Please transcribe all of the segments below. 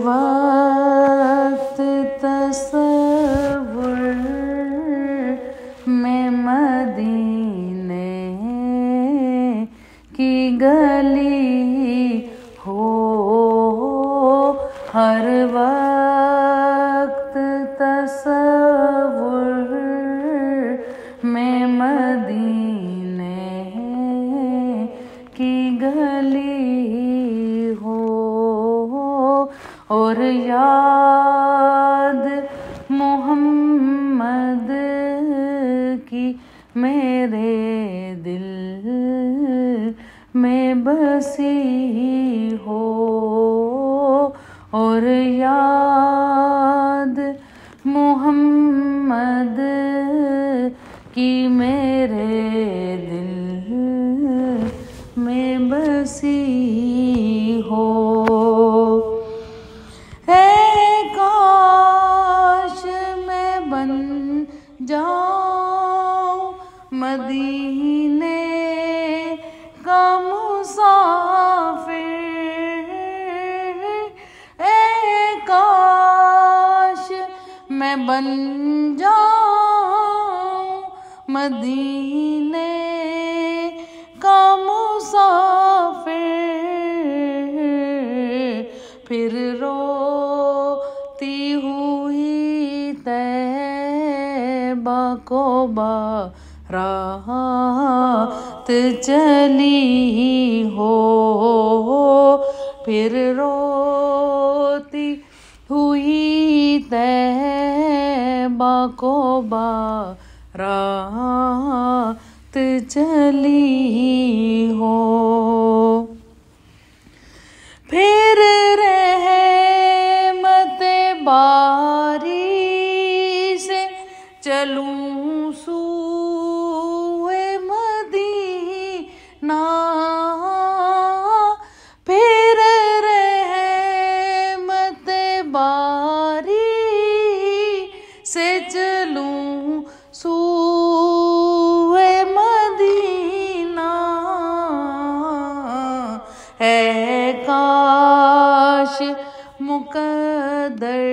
वक्त तसव्वुर में मदीने की गली हो, हर वक्त तसव्वुर में मदीने की गली हो, और याद मोहम्मद की मेरे दिल में बसी हो, और याद मोहम्मद की मेरे दिल में बसी हो। काश मैं बन जाऊं मदीने का मुसाफिर, काश मैं बन जाऊं मदीने का मुसाफिर, फिर रोती हुई तैबा को बारात चली हो, फिर रोती हुई तैबा को बारात चली हो, फिर रहमते बारी से चलूं सूए मदीना, फिर रहमते बारी से चलूं सूए मदीना, है काश मुक़द्दर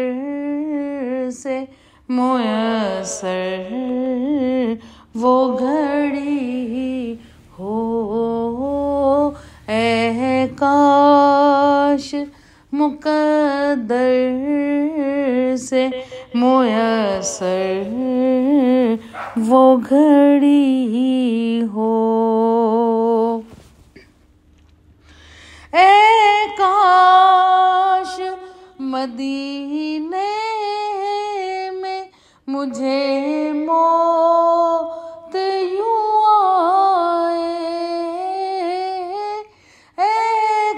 से मुयस्सर वो घड़ी हो, काश मुक़द्दर से मुयस्सर वो घड़ी हो। काश मदीने में मुझे मौत यूं आए,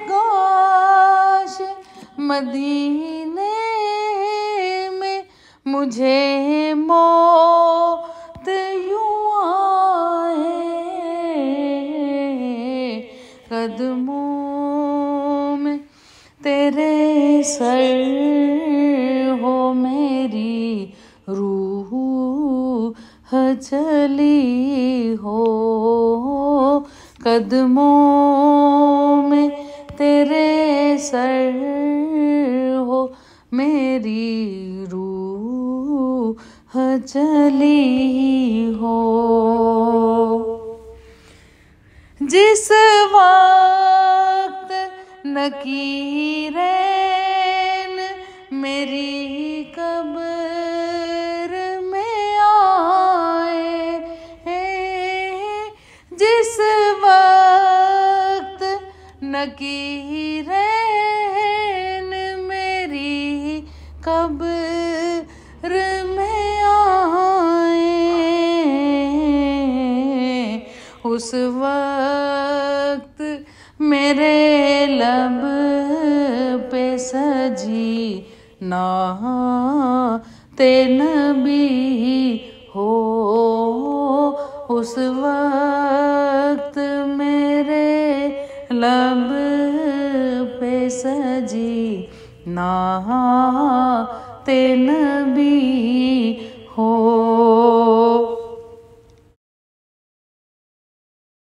काश मदीने में मुझे मौत यूं आए, कदमों में तेरे सर हो मेरी रूह चली हो, कदमों में तेरे सर हो मेरी रूह चली हो, जिस वक्त नकीरैन मेरी कब्र में आए, जिस वक्त नकीरैन मेरी कब्र में आए, उस वक्त मेरे लब पे सजी नाते नबी हो, उस वक्त मेरे लब पे सजी नाते नबी